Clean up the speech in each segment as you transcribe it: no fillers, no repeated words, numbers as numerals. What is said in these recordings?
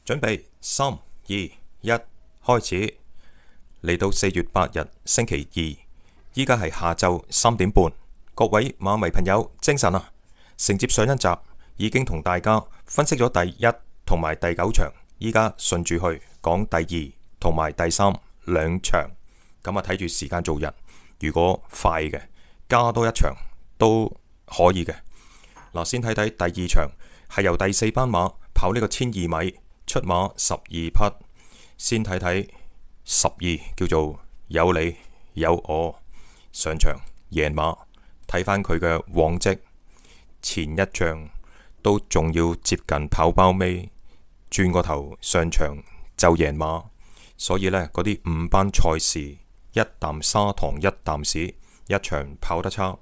準備3、2、1，開始。嚟到4月8日星期二，依家係下晝3點半。各位馬迷朋友，精神啊！承接上一集，已經同大家分析咗第1同埋第9場，依家順住去講第2同埋第3兩場。咁啊，睇住時間做人，如果快嘅加多一場都可以嘅。嗱，先睇睇第2場，係由第4班馬跑呢個1200米，出馬12匹。先睇睇12，叫做有你有我，上場贏馬。睇翻佢嘅往績，前一仗都仲要接近跑包尾，轉個頭上場就贏馬。所以呢，嗰啲5班賽事，一啖砂糖一啖屎，一場跑得差，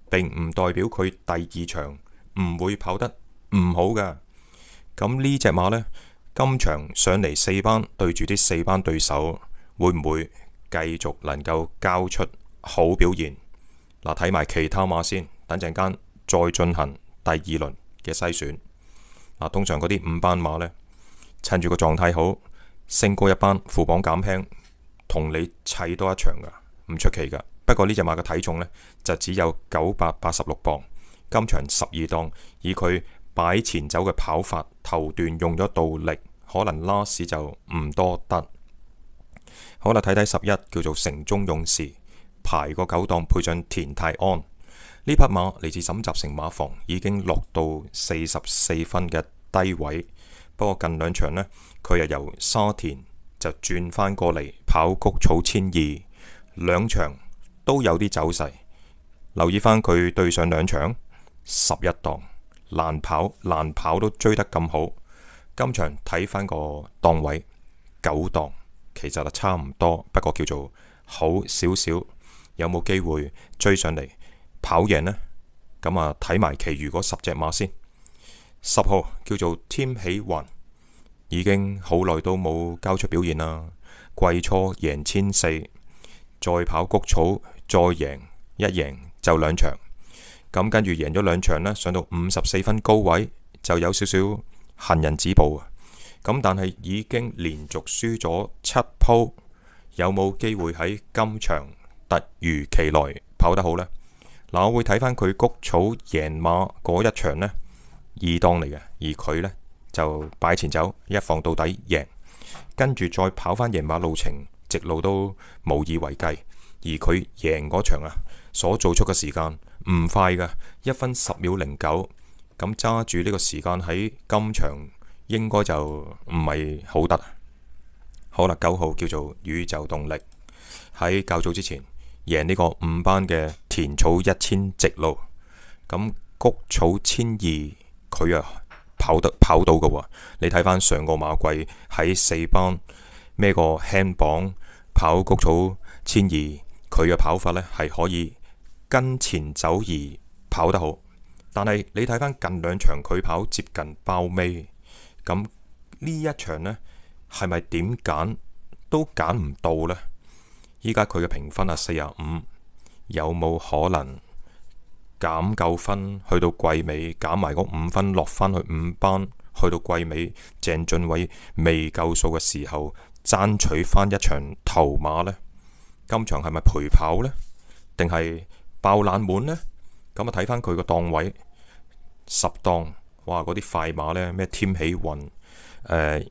並唔代表佢第2場唔會跑得唔好㗎。咁呢隻馬呢，今場上嚟4班對住啲4班對手，會唔會繼續能夠交出好表現？嗱，睇埋其他馬先，等陣間再進行第2輪嘅篩選。嗱，通常嗰啲5班馬呢，趁住個狀態好，升高一班，副榜減輕，同你砌多一場噶，唔出奇噶。不過呢隻馬嘅體重呢，就只有986磅，今場12檔，以佢擺前走嘅跑法，頭段用咗倒力，可能拉屎就唔多得。好啦，睇睇11，叫做城中勇士。排個9檔配上田泰安，呢匹馬嚟自沈集成馬房，已經落到44分嘅低位。不過近兩場呢，佢又由沙田就轉返過嚟跑谷草1200，兩場都有啲走勢。留意返佢對上兩場11檔難跑都追得咁好。今場睇返個檔位9檔，其實就差唔多，不過叫做好少少。有冇機會追上嚟跑贏呢？咁啊，睇埋其餘嗰10隻馬先。10號叫做添喜雲，已經好耐都冇交出表現啦。季初贏1400，再跑谷草，再贏一贏就2場。咁跟住贏咗2場呢，上到54分高位，就有少少行人止步啊。咁但係已經連續輸咗7鋪，有冇機會喺今場突如其來跑得好呢？嗱，我會睇翻佢谷草贏馬嗰一場呢，2檔嚟嘅，而佢呢就擺前走，一放到底贏，跟住再跑翻贏馬路程，直路都無以為繼。而佢贏嗰場啊，所做出嘅時間唔快㗎，1分10秒09。咁揸住呢個時間喺今場應該就唔係好得。好啦，9號叫做宇宙動力，喺較早之前贏呢個5班嘅田草1000直路，咁谷草1200佢啊跑到嘅喎。你睇翻上個馬季喺4班孭個輕磅跑谷草1200，佢嘅跑法呢係可以跟前走而跑得好。但係你睇翻近2場佢跑接近包尾，咁呢一場呢係咪點揀都揀唔到呢？依家佢嘅評分係45，有冇可能減夠分去到季尾，減埋嗰5分落返去5班，去到季尾鄭俊偉未夠數嘅時候，爭取返一場頭馬呢？今場係咪陪跑呢？定係爆冷門呢？咁啊，睇返佢個檔位10檔，哇！嗰啲快馬呢，咩添喜雲、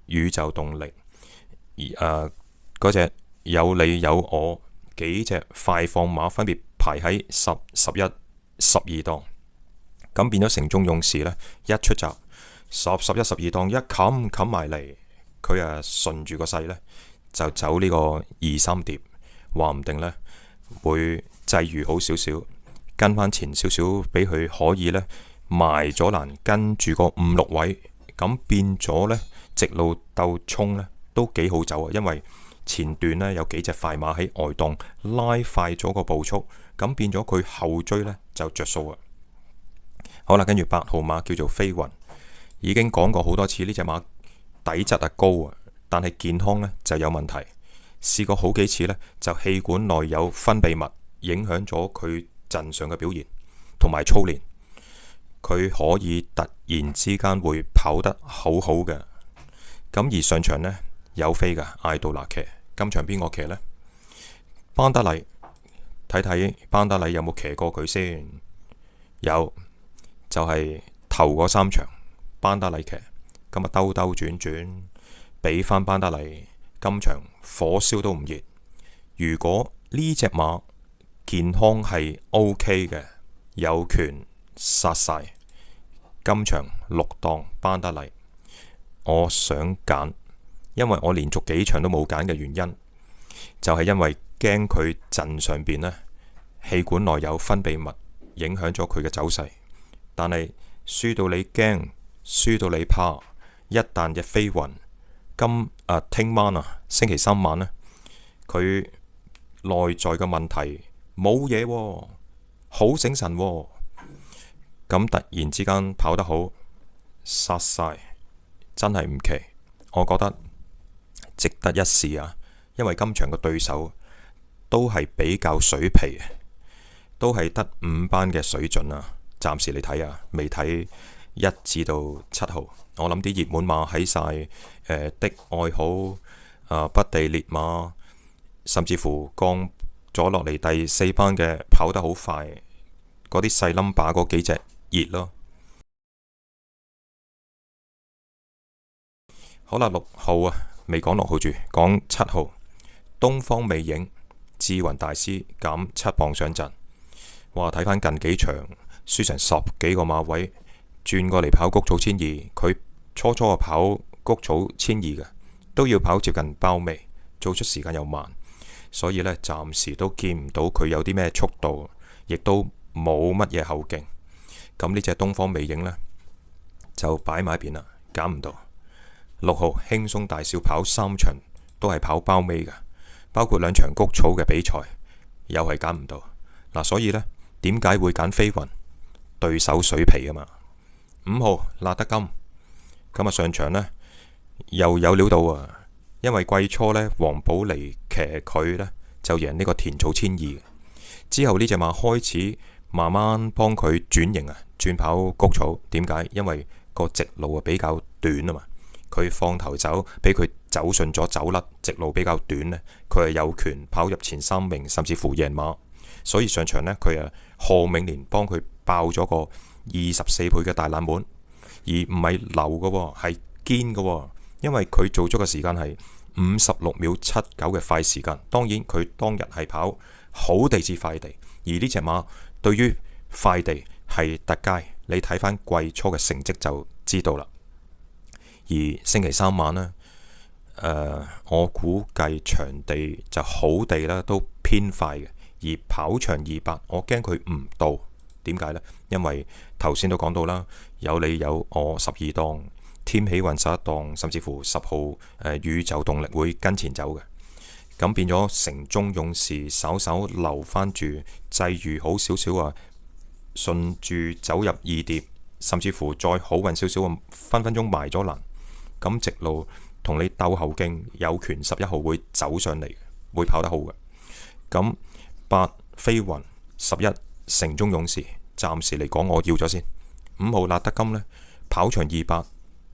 宇宙動力，嗰隻有你有我，幾隻快放馬分別排喺10、11、12檔，咁變咗城中勇士呢，一出閘10、11、12檔一冚埋嚟，佢啊順住個勢呢，就走呢個2、3碟，話唔定呢會際遇好少少，跟翻前少少，俾佢可以呢埋咗欄，跟住個5、6位，咁變咗呢直路鬥衝呢都幾好走啊，因為前段呢有幾隻快馬喺外檔拉快咗個步速，咁變咗佢後追呢就着數啊。好啦，跟住8號馬叫做飛雲，已經講過好多次呢隻馬底質係高啊，但係健康呢就有問題。試過好幾次呢，就氣管內有分泌物影響咗佢陣上嘅表現同埋操練，佢可以突然之間會跑得好好嘅。咁而上場呢，有飛㗎，艾杜拿騎。今場邊個騎呢？班德麗，睇睇班德麗有冇騎過佢先。有，就係頭嗰3場班德麗騎，咁啊兜兜轉轉，俾翻班德麗。今場火燒都唔熱。如果呢隻馬健康係 OK 嘅，有權殺晒。今場6檔班德麗，我想揀，因為我連續幾場都冇揀嘅原因，就係因為驚佢陣上邊呢，氣管內有分泌物影響咗佢嘅走勢。但係輸到你驚，輸到你怕，一旦隻飛雲聽晚星期3晚呢，佢內在嘅問題冇嘢喎，好醒神喎。咁突然之間跑得好，殺晒，真係唔奇。我覺得值得一試啊！因為今場嘅對手都係比較水皮，都係得5班嘅水準啊。暫時你睇啊，未睇1至到7號。我諗啲熱門馬喺晒的愛好北地烈馬，甚至乎降咗落嚟第4班嘅跑得好快，嗰啲細冧把嗰幾隻熱咯。好啦，6號啊，未講6號住，講7號。東方魅影，志雲大師減7磅上陣。哇！睇翻近幾場輸成10幾個馬位，轉過嚟跑谷草1200，佢初初跑谷草1200嘅，都要跑接近包尾，做出時間又慢，所以呢，暫時都見唔到佢有啲咩速度，亦都冇乜嘢後勁。咁呢隻東方魅影呢，就擺埋一邊啦，揀唔到。6號輕鬆大笑跑3場都係跑包尾嘅，包括2場谷草嘅比賽，又係揀唔到嗱。所以呢，點解會揀飛雲？對手水皮啊嘛。5號辣得金，今日上場呢，又有料到啊！因為季初呢，黃寶嚟騎佢呢，就贏呢個田草1200，之後呢隻馬開始慢慢幫佢轉型啊，轉跑谷草。點解？因為個直路比較短啊嘛。佢放頭走，俾佢走順咗走甩，直路比較短呢，佢係有權跑入前3名，甚至乎贏馬。所以上場呢，佢賀銘年幫佢爆咗個24倍嘅大冷門，而唔係流嘅，係堅嘅。因為佢做咗嘅時間係56秒79嘅快時間。當然佢當日係跑好地至快地，而呢隻馬對於快地係特佳。你睇翻季初嘅成績就知道啦。而星期3晚呢，我估計場地就好地啦，都偏快嘅。而跑場200，我驚佢唔到。點解呢？因為頭先都講到啦，有你有我12檔，添喜運11檔，甚至乎10號宇宙動力會跟前走嘅。咁變咗城中勇士稍稍留翻住，際遇好少少啊，順住走入2碟，甚至乎再好運少少，分分鐘埋咗欄。咁直路同你鬥後勁，有權11號會走上嚟，會跑得好嘅。咁8飛雲11城中勇士，暫時嚟講我要咗先。5號辣得金呢，跑場200，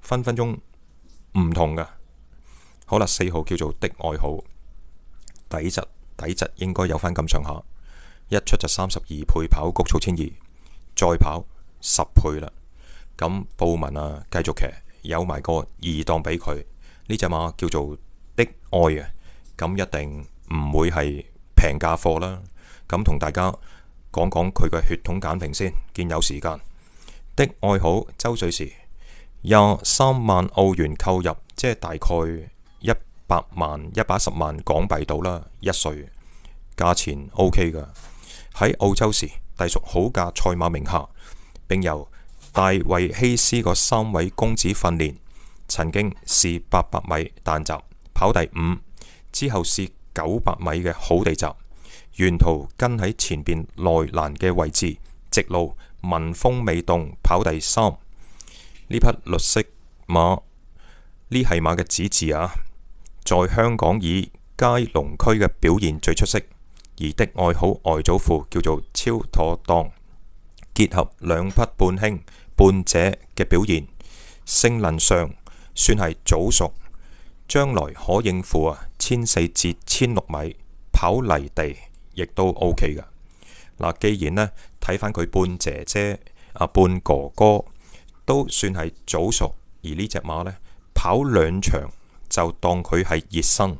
分分鐘唔同㗎。好啦，4號叫做的愛好，底質應該有翻咁上下，一出就32倍跑谷草1200，再跑10倍啦。咁布文啊，繼續騎。有埋個2檔俾佢，呢隻馬叫做的愛啊，咁一定唔會係平價貨啦。咁同大家講講佢嘅血統簡評先，見有時間。的愛好周歲時23萬澳元購入，即係大概100萬110萬港幣到啦，1歲，價錢 OK 噶。喺澳洲時隸屬好價賽馬名下，並由大衛希斯個3位公子訓練，曾經試800米彈閘跑第5，之後試900米嘅好地閘，沿途跟喺前邊內欄嘅位置，直路聞風未動跑第3。呢匹綠色馬，呢係馬嘅子字啊，在香港以佳龍區嘅表現最出色，而的愛好外祖父叫做超妥當，結合兩匹半兄半姐嘅表現，性能上算係早熟，將來可應付1400至1600米跑泥地，亦都 OK 噶。嗱，既然呢睇返佢半姐姐半哥哥都算係早熟，而呢隻馬呢跑2場就當佢係熱身，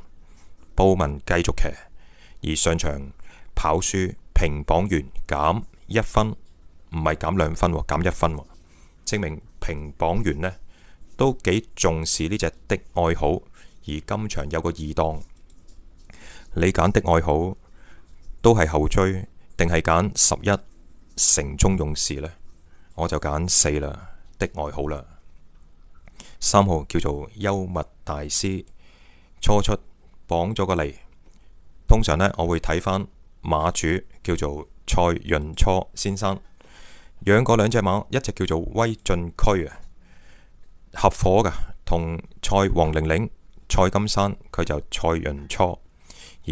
布文繼續騎，而上場跑輸評榜員減1分，唔係減2分，減1分，證明評榜員呢都幾重視呢隻的愛好，而今場有個2檔，你揀的愛好都係後追，定係揀11城中勇士呢？我就揀4啦，的愛好啦。3號叫做幽默大師，初出綁咗個嚟。通常呢，我會睇返馬主叫做蔡潤初先生養過2隻馬，一隻叫做威進區合夥噶，同蔡黃玲玲、蔡金山，佢就蔡潤初，而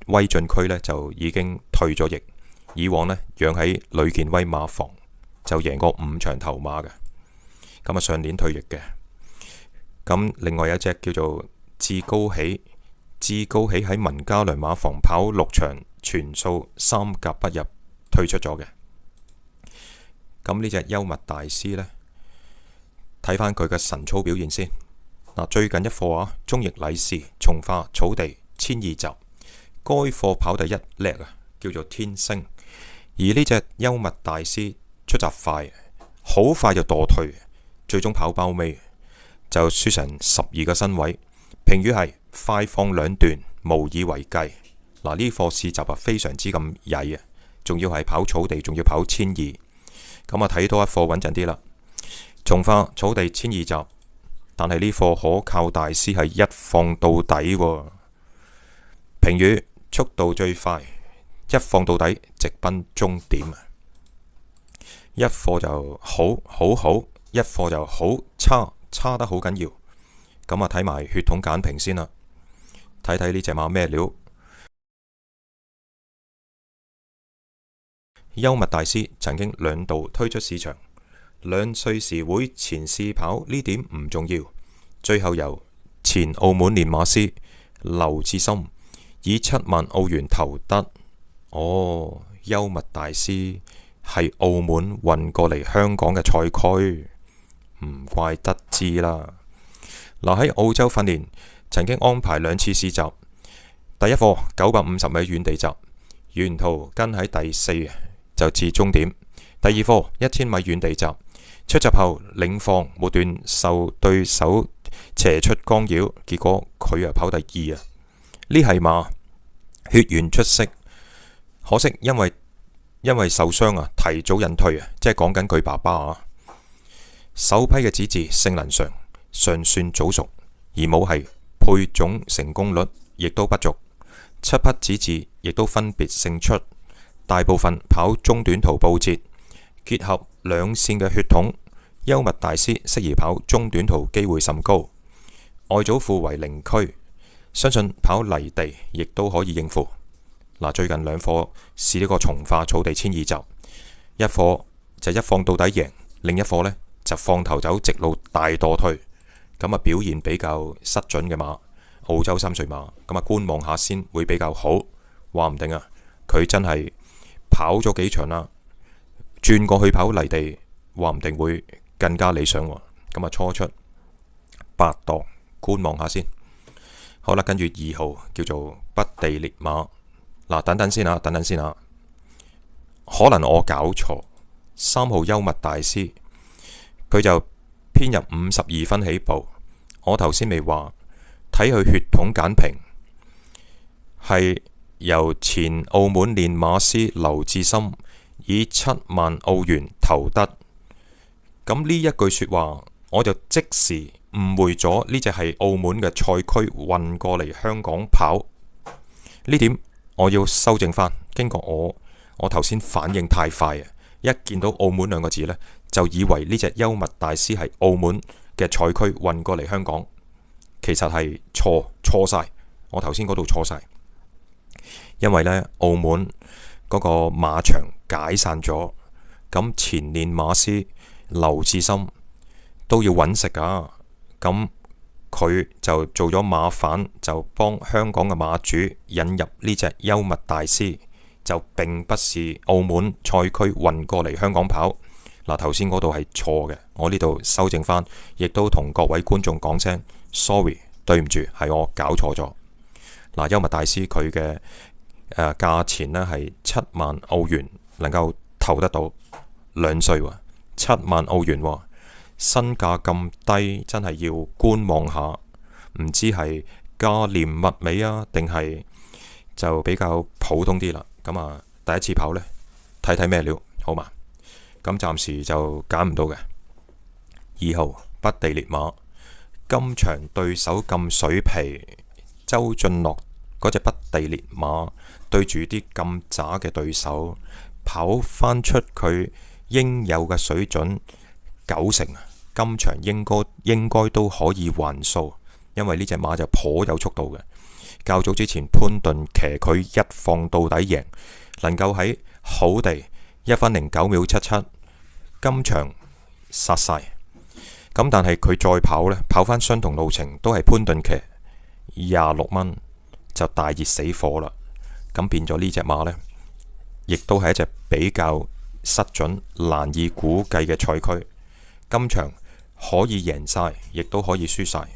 威進區呢就已經退咗役。以往呢養喺呂健威馬房，就贏過5場頭馬嘅，咁上年退役嘅。咁另外有一隻叫做志高喜，志高喜喺文家良馬房跑6場，全數3甲不入，退出咗嘅。咁呢隻幽默大師呢，睇返佢嘅晨操表現先。最近一課中翼禮士從化草地1002集，該課跑第1叻叫做天星。而呢隻幽默大師出閘快，好快就墮退，最終跑包尾就輸成12個身位。評語係快放2段，無以為繼。呢課試集非常之咁曳仲要係跑草地，仲要跑1002。咁睇多一課穩陣啲啦。從化草地1002集，但係呢課可靠大師係一放到底喎。評語速度最快，一放到底直奔終點。一課就好好好，一課就好差，差得好緊要。咁睇埋血統簡評先啦，睇睇呢隻馬咩料。幽默大師曾經2度推出市場，2歲時會前試跑呢點唔重要，最後由前澳門練馬師劉志森以7萬澳元投得。幽默大師係澳門運過嚟香港嘅賽區，唔怪得知啦。喺澳洲訓練，曾經安排2次試集。第一課950米遠地集，沿途跟喺第4就至終點。第二課1000米遠地集，出閘後領放末段受對手斜出干擾，結果佢跑第2。呢係馬血緣出色，可惜因為受傷提早引退即係講緊佢爸爸首批嘅子嗣性能上尚算早熟，而母係配種成功率亦都不俗，7匹子嗣亦都分別勝出，大部分跑中短途報捷，結合2線嘅血統，幽默大師適宜跑中短途機會甚高。外祖父為靈區，相信跑泥地亦都可以應付。最近2課試呢個從化草地1002集，一課就一放到底贏，另一課呢就放頭走直路大墮退，咁表現比較失準嘅馬，澳洲3歲馬，咁觀望下先會比較好。話唔定佢真係跑咗幾場啦，轉過去跑泥地，話唔定會更加理想。咁初出8檔，觀望下先。好啦，跟住2號叫做北地烈馬。等等先可能我搞錯。3號幽默大師，佢就偏入52分起步。我頭先未話睇佢血統簡評，係由前澳門練馬師劉志森以7萬澳元投得。咁呢一句說話，我就即時誤會咗呢隻係澳門嘅賽區運過嚟香港跑。呢點我要修正返。經過我頭先反應太快一見到澳門2個字呢，就以為呢隻幽默大師係澳門嘅賽區運過嚟香港，其實係錯晒。我頭先嗰度錯晒，因為呢澳門嗰個馬場解散咗，咁前練馬師劉志森都要揾食㗎，咁佢就做咗馬販，就幫香港嘅馬主引入呢隻幽默大師，就並不是澳門賽區運過嚟香港跑。嗱，頭先嗰度係錯嘅，我呢度修正翻，亦都同各位觀眾講聲 sorry， 對唔住，係我搞錯咗。嗱，幽默大師佢嘅價錢呢係70000澳元，能夠投得到2歲喎，70000澳元喎，身價咁低，真係要觀望下，唔知係價廉物美啊，定係就比較普通啲啦。咁啊，第一次跑呢，睇睇咩料，好嘛？咁暫時就揀唔到嘅。2號北地烈馬，今場對手咁水皮，周俊樂嗰隻北地烈馬對住啲咁渣嘅對手，跑翻出佢應有嘅水準90%，今場應該都可以還數，因為呢隻馬就頗有速度嘅。較早之前潘頓騎佢一放到底贏，能夠喺好地1分09秒77，今場殺晒。咁但係佢再跑呢，跑翻相同路程都係潘頓騎26蚊，就大熱死火啦。咁變咗呢隻馬呢，亦都係一隻比較失準、難以估計嘅賽區。今場可以贏晒，亦都可以輸晒。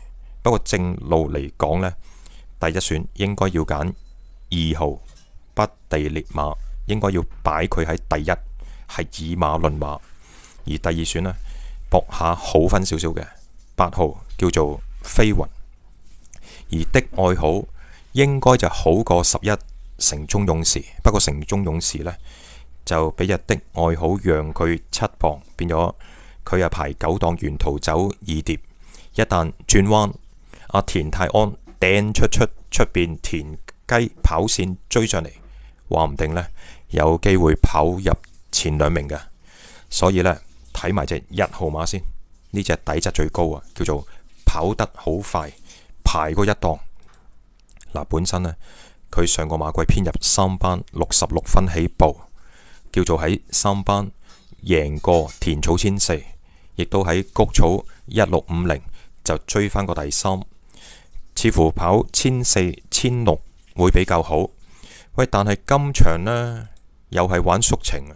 不過正路嚟講呢，第一選應該要揀2號北地烈馬，應該要擺佢喺第一，係以馬論馬。而第二選呢，搏下好分少少嘅8號叫做飛雲，而的愛好應該就好過11城中勇士。不過城中勇士呢，就俾日的愛好讓佢7磅，變咗佢又排9檔，沿途走2碟。一旦轉彎，阿田泰安掟出邊田雞跑線追上嚟，話唔定呢，有機會跑入前2名嘅。所以呢，睇埋隻1號馬先，呢隻底質最高啊，叫做跑得好快，排過1檔。嗱，本身呢，佢上個馬季編入3班66分起步，叫做喺3班贏過田草1400，亦都喺谷草1650就追翻個第3，似乎跑1400、1600會比較好。喂，但係今場呢，又係玩縮程啊！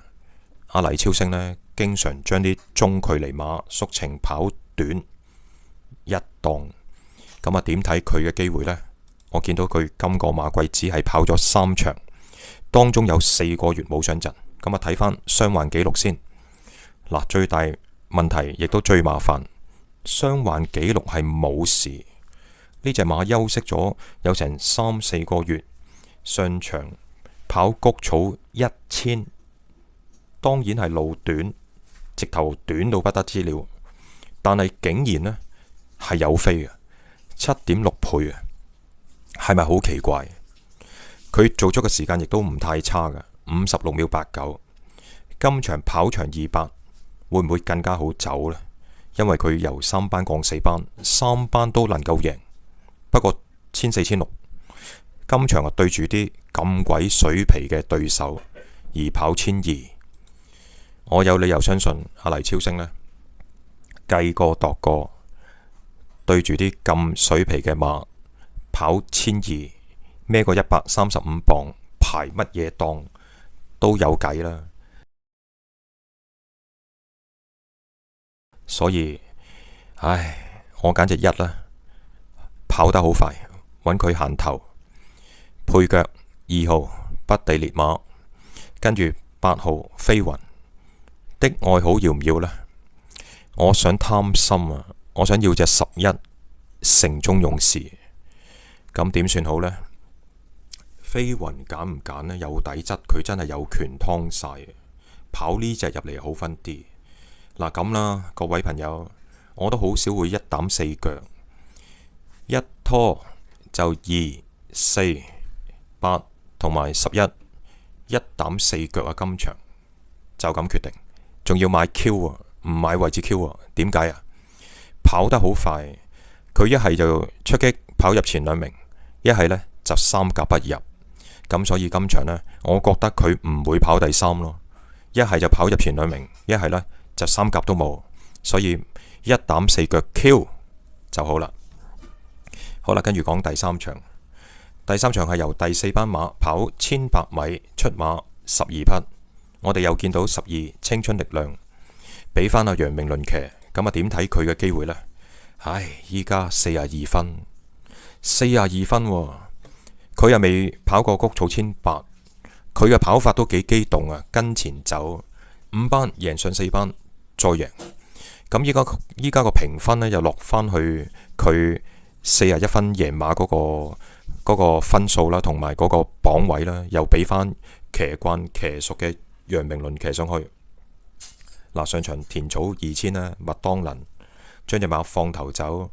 阿黎超星呢，經常將啲中距離馬縮程跑短1檔，咁啊點睇佢嘅機會呢？我見到佢今個馬季只係跑咗3場，當中有4個月冇上陣。咁啊睇翻傷患記錄先。嗱，最大問題亦都最麻煩，傷患記錄係冇事。呢隻馬休息咗有成3、4個月，上場跑谷草1000，當然係路短，直頭短到不得之了。但係竟然呢係有飛嘅7.6倍啊！係咪好奇怪？佢做足嘅時間亦都唔太差嘅，56秒89。今場跑場200，會唔會更加好走呢？因為佢由3班降4班，3班都能夠贏。不過1400、1600，今場啊對住啲咁鬼水皮嘅對手而跑1200，我有理由相信阿黎超星呢，計過度過，對住啲咁水皮嘅馬跑1200，孭個135磅，排乜嘢檔都有計啦。所以，唉，我揀隻1啦，跑得好快，揾佢行頭，配腳2號北地烈馬，跟住8號飛雲。的愛好要唔要呢？我想貪心啊，我想要隻11城中勇士。咁點算好呢？飛雲揀唔揀呢？有底質，佢真係有權劏晒，跑呢隻入嚟好分啲。嗱咁啦，各位朋友，我都好少會一膽4腳，一拖就2、4、8同埋11，一膽4腳啊！今場就咁決定，仲要買 Q 啊，唔買位置 Q 啊？點解啊？跑得好快，佢一係就出擊跑入前2名。一係呢就3甲不入，咁所以今場呢，我覺得佢唔會跑第3咯。一係就跑入前2名，一係呢就3甲都冇，所以一膽4腳 Q 就好啦。好啦，跟住講第三場。第三場係由第四班馬跑1800米出馬12匹，我哋又見到12青春力量俾翻阿楊明倫騎，咁啊點睇佢嘅機會呢？唉，依家42分，42分喎，佢又未跑過谷草1800，佢嘅跑法都幾機動啊，跟前走5班贏上4班再贏，咁依家個評分呢，又落翻去佢41分贏馬嗰個分數啦，同埋嗰個榜位啦，又俾翻騎慣騎熟嘅楊明倫騎上去。嗱，上場田草2000呢，麥當倫將隻馬放頭走，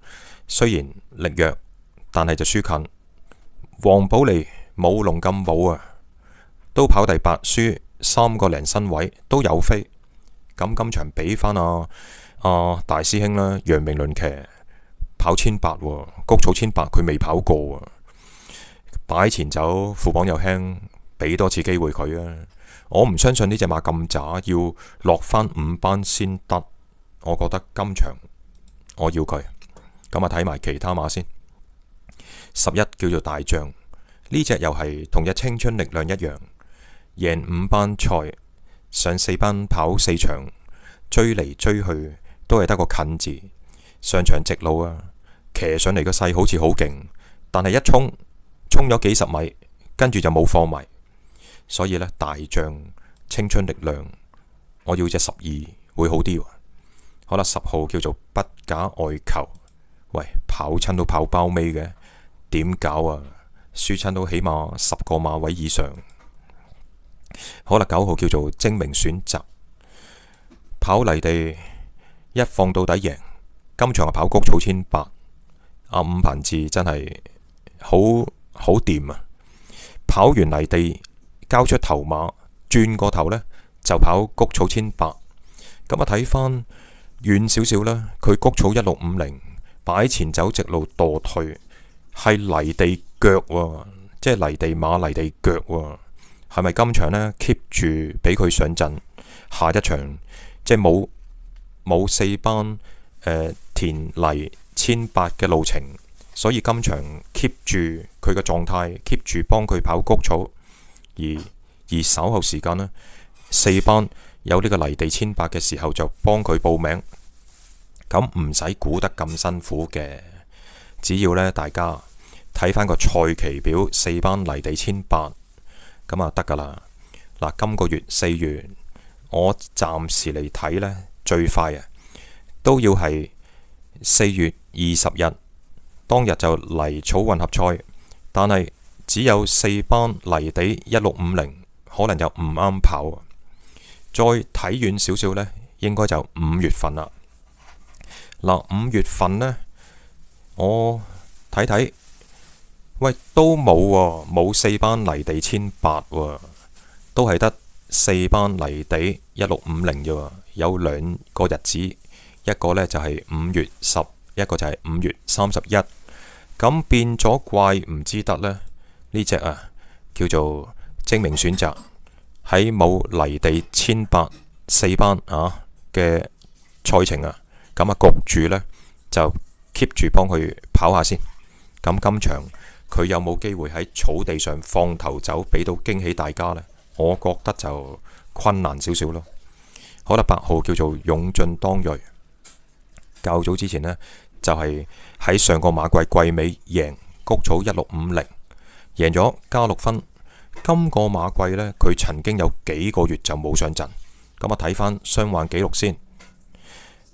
雖然力弱，但係就輸近。黃寶利舞龍咁舞啊，都跑第8，輸3個零身位都有飛。咁今場俾翻大師兄啦，楊明倫騎跑1800喎，谷草1800佢未跑過喎。擺前走，副榜又輕，俾多次機會佢啊！我唔相信呢隻馬咁渣，要落翻5班先得。我覺得今場我要佢。咁啊，睇埋其他馬先。11叫做大將，呢隻又係同隻青春力量一樣，贏5班賽，上4班跑4場，追嚟追去都係得個近字。上場直路啊，騎上嚟個勢好似好勁，但係一衝咗幾十米，跟住就冇放埋，所以呢，大將青春力量，我要隻12會好啲。好啦，10號叫做不假外求，喂，跑親都跑包尾嘅，點搞啊？輸親都起碼10個馬位以上。好啦，9號叫做精明選擇，跑泥地一放到底贏，今場係跑谷草1800，阿伍鵬志真係好掂啊！跑完泥地交出頭馬，轉個頭呢就跑谷草1800。咁啊睇翻遠少少啦，佢谷草1650擺前走直路墮退，係泥地腳喎，即係泥地馬泥地腳喎。係咪今場呢 keep 住俾佢上陣？下一場即係冇4班田泥1800嘅路程。所以今場 keep 住佢嘅狀態 ，keep 住幫佢跑谷草，而稍後時間呢，4班有呢個泥地1800嘅時候就幫佢報名，咁唔使估得咁辛苦嘅，只要呢大家睇翻個賽期表，4班泥地1800咁啊得噶啦。嗱，今個月4月，我暫時嚟睇呢，最快啊都要係4月20日。當日就泥草混合賽，但係只有4班泥地1650，可能就唔啱跑。再睇遠少少呢，應該就5月份啦。嗱，5月份呢，我睇睇，喂都冇喎，冇4班泥地1800喎，都係得4班泥地1650啫喎，有2個日子，一個呢就係5月10，一個就係5月31。咁變咗怪唔知得呢？呢隻啊叫做精明選擇，喺冇泥地1800 4班嘅賽程啊，咁啊焗住呢，就 keep 住幫佢跑下先。咁今場佢有冇機會喺草地上放頭走，俾到驚喜大家呢？我覺得就困難少少咯。好啦，8號叫做勇進當銳，較早之前呢，就係喺上個馬季季尾贏谷草1650，贏咗加6分。今個馬季呢，佢曾經有幾個月就冇上陣。咁啊睇翻傷患記錄先，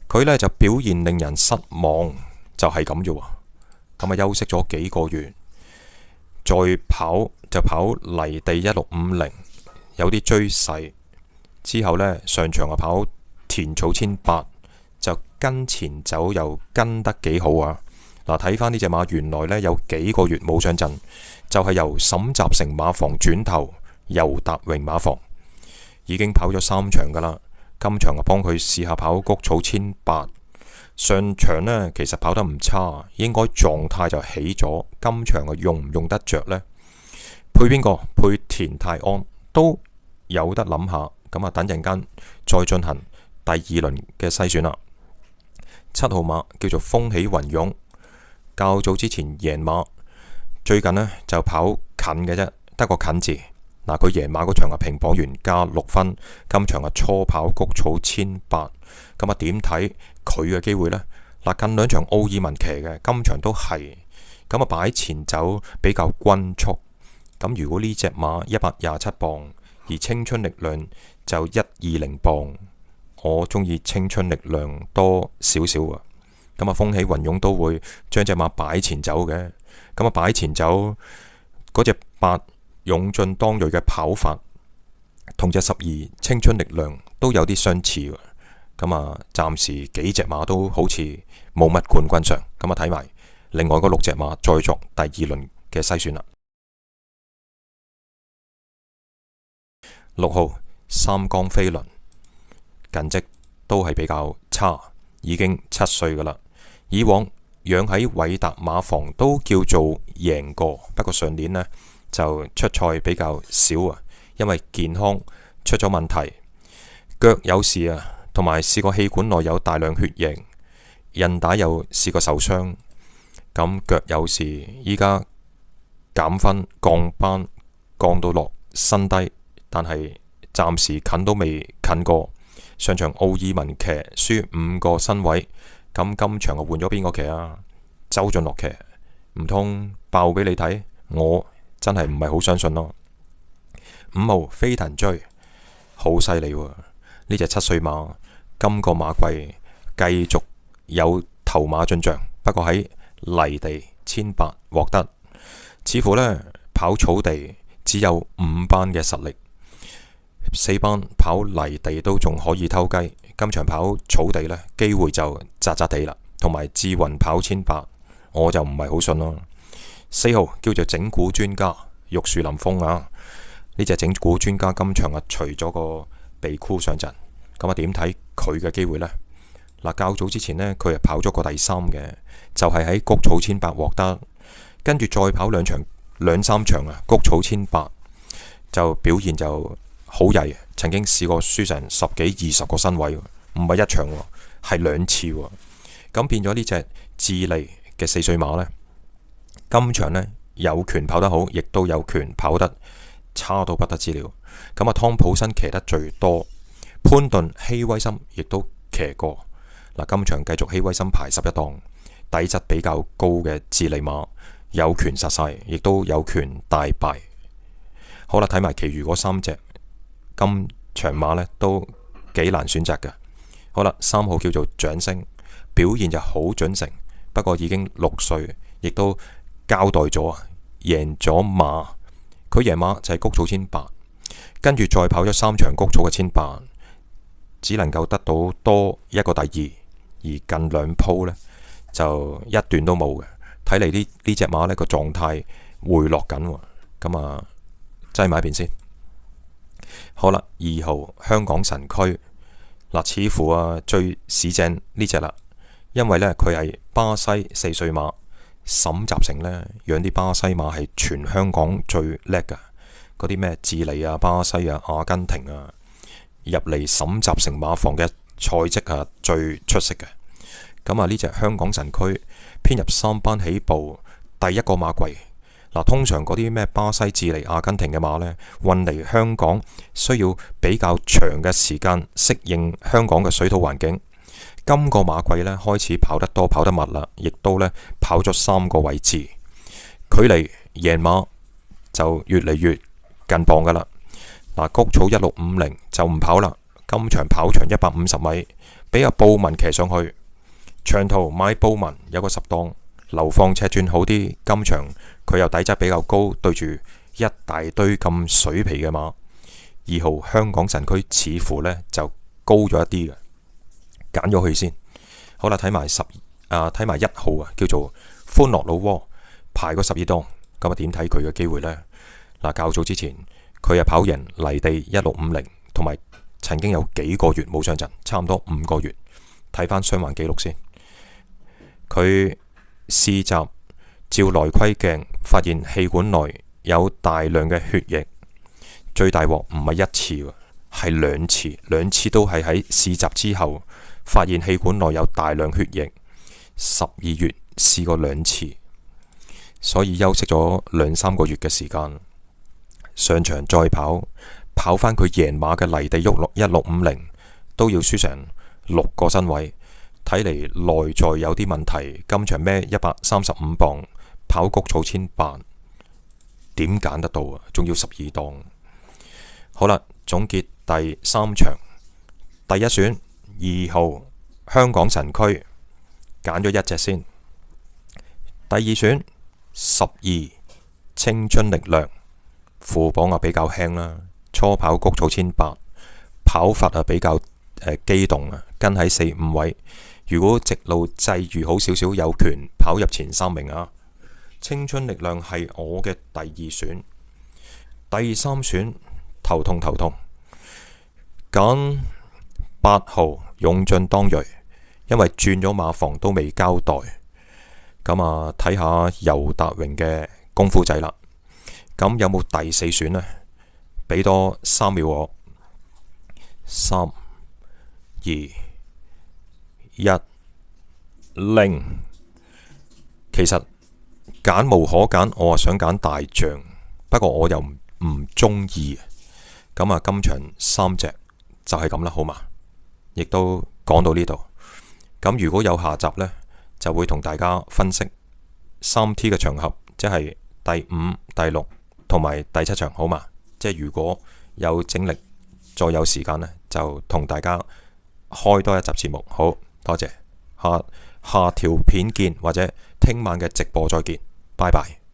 佢呢就表現令人失望，就係咁啫喎。咁啊休息咗幾個月，再跑就跑泥地1650，有啲追勢。之後呢，上場啊跑田草1800，就跟前走又跟得幾好啊！嗱，睇翻呢隻馬原來呢有幾個月冇上陣，就係由沈集成馬房轉頭尤達榮馬房，已經跑咗3場噶啦。今場啊幫佢試下跑谷草1800，上場呢其實跑得唔差，應該狀態就起咗。今場啊用唔用得着呢？配邊個？配田泰安都有得諗下。咁啊等陣間再進行第2輪嘅篩選啦。7號馬叫做風起雲湧，較早之前贏馬，最近呢就跑近嘅啫，得個近字。嗱，佢贏馬嗰場平磅完加6分，今場初跑谷草1800，咁點睇佢嘅機會呢？嗱，近兩場奧爾文騎嘅，今場都係咁擺前走比較均速。咁如果呢隻馬127磅，而青春力量就120磅，我中意青春力量多少少啊。咁風起雲湧都會將隻馬擺前走嘅。咁擺前走嗰隻8勇進當銳嘅跑法，同隻12青春力量都有啲相似。咁暫時幾隻馬都好似冇乜冠軍相。咁睇埋另外嗰6隻馬再作第2輪嘅篩選啦。6號三江飛輪近績都係比較差，已經7歲噶啦。以往養喺偉達馬房都叫做贏過，不過上年呢就出賽比較少啊，因為健康出咗問題，腳有事啊，同埋試過氣管內有大量血液，韌帶又試過受傷。咁腳有事，依家減分降班降到落新低，但係暫時近都未近過。上場奧爾文騎輸5個身位，咁今場換咗邊個騎啊？周俊樂騎，唔通爆俾你睇？我真係唔係好相信咯。5號飛騰追好犀利喎，呢隻7歲馬今個馬季繼續有頭馬進帳，不過喺泥地1800獲得，似乎呢跑草地只有5班嘅實力，4班跑泥地都仲可以偷雞，今場跑草地呢機會就窄窄地啦。同埋志雲跑1800，我就唔係好信咯。4號叫做整蠱專家玉樹臨風啊，呢隻整蠱專家今場除咗個鼻箍上陣，咁點睇佢嘅機會呢？嗱，較早之前呢，佢係跑咗個第3嘅，就係喺谷草1800獲得，跟住再跑兩三場谷草1800就表現就好曳，曾經試過輸成10幾20個身位，唔係一場，係2次。咁變咗呢隻智利嘅4歲馬呢，今場呢有權跑得好，亦都有權跑得差到不得之了。咁湯普森騎得最多，潘頓希威森亦都騎過。嗱，今場繼續希威森排11檔，底質比較高嘅智利馬有權殺晒，亦都有權大敗。好啦，睇埋其餘嗰3隻，今場馬呢都幾難選擇嘅。好啦，3號叫做掌聲，表現就好準成，不過已經6歲，亦都交代咗贏咗馬。佢贏馬就係谷草1800，跟住再跑咗3場谷草嘅1800，只能夠得到多一個第2，而近2鋪呢就一段都冇嘅。睇嚟呢隻馬呢個狀態回落緊，咁擠埋一邊先。好啦，2號香港神區，似乎最市正呢隻啦，因為呢，佢係巴西4歲馬，沈集成呢養啲巴西馬係全香港最叻㗎，嗰啲咩智利啊、巴西啊、阿根廷啊，入嚟沈集成馬房嘅賽績最出色嘅。咁呢隻香港神區編入3班起步，第一個馬季。通常嗰啲咩巴西、智利、阿根廷嘅馬呢，運嚟香港需要比較長嘅時間適應香港嘅水土環境。今個馬季呢，開始跑得多、跑得密啦，亦都呢跑咗3個位置，距離贏馬就越嚟越近磅噶啦。谷草1650就唔跑啦，今場跑長150米，俾阿布文騎上去，長途買布文有個10檔。流放尺寸好啲，今場佢又底質比較高，對住一大堆咁水皮嘅馬。2號香港神區似乎呢就高咗一啲嘅，揀咗佢先。好啦，睇埋1號叫做歡樂老窩，排個12檔，咁點睇佢嘅機會呢？較早之前佢係跑贏泥地1650，同埋曾經有幾個月冇上陣，差唔多5個月。睇翻雙環紀錄先，佢試閘照內窺鏡，發現氣管內有大量嘅血液，最大鑊唔係1次，係2次，2次都係喺試閘之後發現氣管內有大量血液， 12月試過2次，所以休息咗2-3個月嘅時間，上場再跑翻佢贏馬嘅泥地喐1650，都要輸成6個身位，睇嚟內在有啲問題。今場孭135磅，跑谷草1800，點揀得到啊？仲要12檔。好啦，總結第3場，第一選2號香港神區，揀咗1隻先。第二選12青春力量，副磅比較輕啦，初跑谷草1800，跑法比較機動啊，跟喺4-5位。如果直路際遇好少少，有權跑入前3名啊。青春力量係我嘅第2選。第3選頭痛，揀8號勇進當銳，因為轉咗馬房都未交代。咁啊，睇下尤達榮嘅功夫仔啦。咁有冇第4選呢？俾多3秒我。3、2、1，0。其實揀無可揀，我想揀大象，不過我又唔中意。咁啊，今場3隻就係咁啦，好嘛？亦都講到呢度。咁如果有下集呢，就會同大家分析 3T 嘅場合，即係第5、第6同埋第7場，好嘛？即係如果有精力，再有時間呢，就同大家開多一集節目。好多謝，下條片見，或者聽晚嘅直播再見，拜拜。